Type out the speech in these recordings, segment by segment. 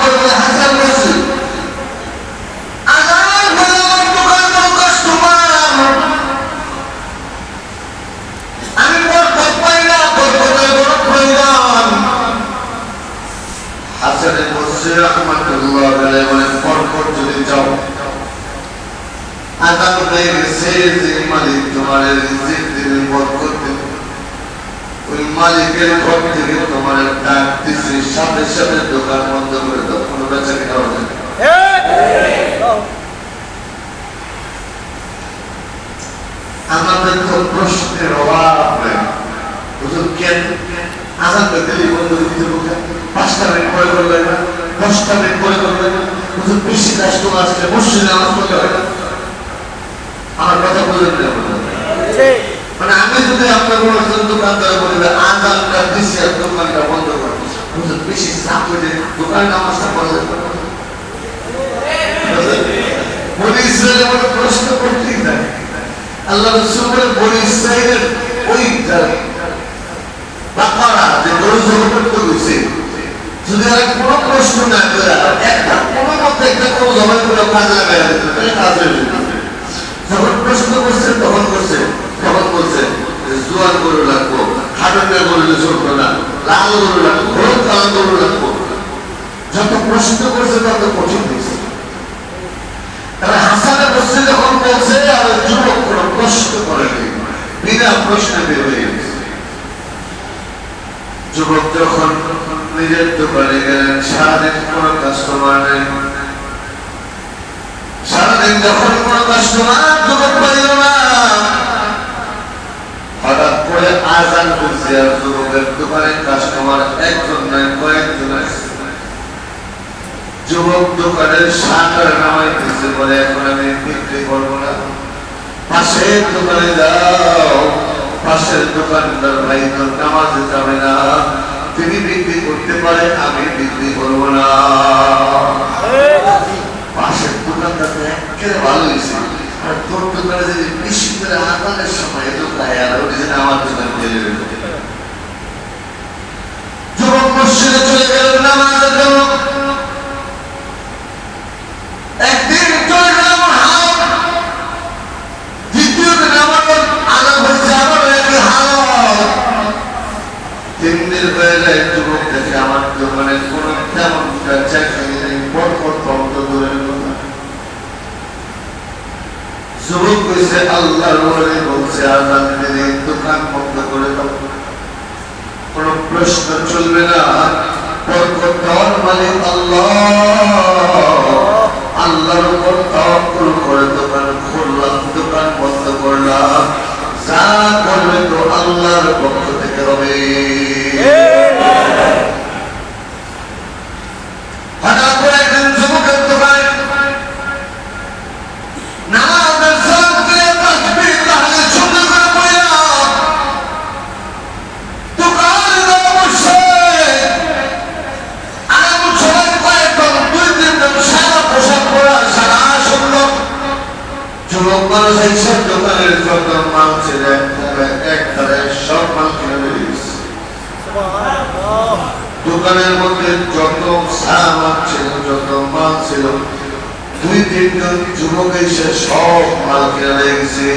বলবে হাসান বসরি আজান হলো আমার দোকানের কাস্টমার আমি বরকত পাই না বরকতের বরকত হইলাম হাসান বসরি রাহমাতুল্লাহ আলাইহি বলেন বরকত যদি চাও আজান হয়ে গেছে যে মালিক তোমার রিজিক দিবে বরকত দিবে ওই মালিকের ঘর থেকে তোমার ডাক দিচ্ছে সাথে সাথে দোকান বন্ধ করে দাও কোনো বেচা কিনা হবে না আমাদের তো প্রশ্নের অভাব নেই বুঝুন কেন আজান দিল্লি বন্ধ দিতে বোঝা 5টা মিনিট পরে করবে না 10টা মিনিট পরে করবে না বুঝুন বেশি কাস্টমার আসলে মসজিদে নামাজ পড়তে হয় না আমার কথা বুঝলেন না মানে আমি যদি আপনার কোনো দোকানদার বলি আজানটা দিচ্ছি আর দোকানটা বন্ধ করবো বুঝলেন বেশি চাপ হয়ে যায় দোকান নামাজটা পড়া যাবে বলি ইসরায়েলের মতো প্রশ্ন করতেই থাকে আল্লাহ রাসূল বলেন বনি ইসরাইলের ওই বাকারা যে গরু জবাই করতে হয়েছে যদি আর কোনো প্রশ্ন না করে একটা কোনো মতে একটা গরু জবাই করে কাজে লাগাই দিত তাহলে কাজ হয়ে যেত যখন প্রশ্ন করছে তখন বলছে জোয়ান গরু লাগবো খাটনের গরু চলতো না লাল গরু লাগবো হলুদ কালার গরু লাগবো যত প্রশ্ন করছে তত কঠিন হয়েছে তারা হাসানে বসছে যখন বলছে আর যুবক কোনো প্রশ্ন করেনি বিনা প্রশ্নে বের হয়ে গেছে যুবক যখন নিজের দোকানে গেলেন সারাদিন কোনো কাস্টমার নেই সারাদিন যখন কোনো কাস্টমার যুবক পাইল না হঠাৎ করে আজান হচ্ছে আর যুবকের দোকানে কাস্টমার একজন নয় কয়েকজন আসছে যুবক দোকানের শাটার নামাইতেছে বলে এখন আমি বিক্রি করবো না পাশের দোকানে যাও পাশের দোকানদার ভাই তো নামাজে যাবে না তিনি বিক্রি করতে পারে আমি বিক্রি করবো না পাশের দোকানদার একেবারে ভালো হয়েছে আর তোর দোকানে যদি বেশি করে আদানের সময় দোকানে আর আমার দোকান চলে গেল যুবক মসজিদে চলে গেল নামাজের জন্য একদিন চলে গেলাম হাল দ্বিতীয় দিন আমার আলাপ হয়েছে আমার একই হাল 3 দিন হয়ে যায় যুবক দেখে আমার দোকানে কোনো তেমন চাকরি নেই বরকত বন্ধ করে যুবক কইছে আল্লাহর ওলি বলছে আজান দিলে দোকান বন্ধ করে দাও কোনো প্রশ্ন চলবে না বরকত দেওয়ার মালিক আল্লাহ আল্লাহর উপর তাওয়াক্কুল করে দোকান খুললাম দোকান বন্ধ করলাম যা করবে তো আল্লাহর পক্ষ থেকে হবে হঠাৎ করে একদিন যুবকের দোকানে নামাজের সালাত দিয়ে তাসবিহ তাহলিল শুরু করে পড়া দোকানে যাওয়া বসে আর সবাই কয়েকজন 2-3 জন সাদা পোশাক পরা সারা সুন্দর যুবক মানুষ এইসব দোকানের যত মাল ছিল একবারে সব মাল কিনে বেরিয়েছে দোকানের মধ্যে যত সামান ছিল যত মাল ছিল 2-3 জন যুবক এসে সব মাল কিনে লেগেছে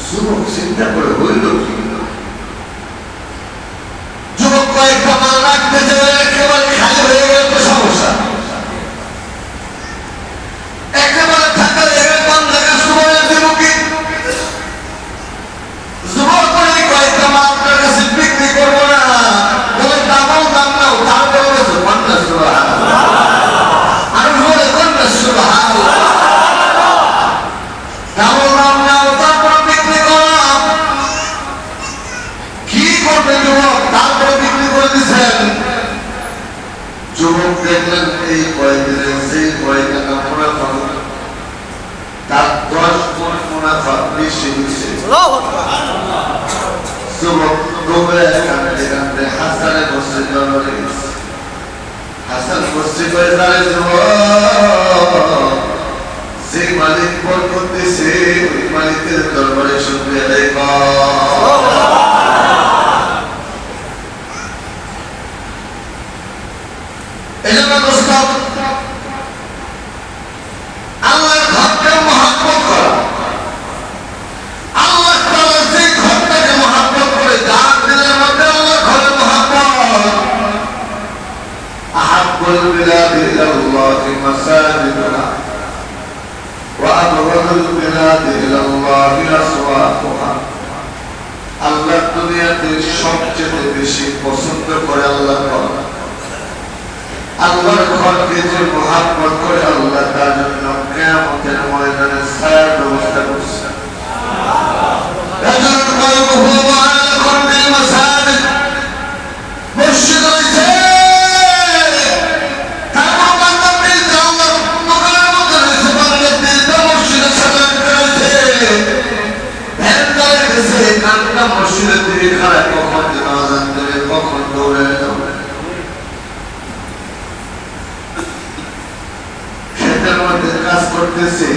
যুবক চিন্তা করে হইল কি যুবক কয়েকটা মাল রাখতে যাবে একেবারে খালি হয়ে গেল তো সমস্যা একেবারে থাকা জায়গায় কোন জায়গায় সময় দেব কি যুবক করে কয়েকটা মাল আপনার কাছে বিক্রি করবো না বলে দাম নাও তারপরে বলেছে 50 টাকা যুবক দেখলেন এই কয়েকদিনের সেই কয়েক টাকা মুনাফা তার 10 গুণ মুনাফা বেশি হয়েছে যুবক দৌড়ে কাঁদতে কাঁদতে হাসানে মসজিদ দরবারে গেছে হাসান মসজিদ করে দাঁড়িয়ে যুবক যে মালিক বরকত দিয়েছে ওই মালিকের দরবারে শুকরিয়া আদায় কর এজন্য দোস্ত আল্লাহর ঘরকে মহব্বত করা, আল্লাহ তাআলা যে ঘরটাকে মহব্বত করে, যার দিলের মধ্যে আল্লাহর ঘরের মহব্বত, আহাব্বুল বিলাদি ইলাল্লাহি মাসাজিদুহা ওয়া আবগাদুল বিলাদি ইলাল্লাহি আসওয়াকুহা। আল্লাহ দুনিয়াতে সবচেয়ে বেশি পছন্দ করে আল্লাহর ঘর। আল্লাহর ঘরকে যে মহব্বত করে আল্লাহ তার জন্য কিয়ামতের ময়দানে ছায়ার ব্যবস্থা করছে। মসজিদ রয়েছে, মসজিদের দিকে খারাপ, কখন যেন আযান দেবে, কখন দৌড়ে যাবে। ক্ষেতের মধ্যে কাজ করতেছি,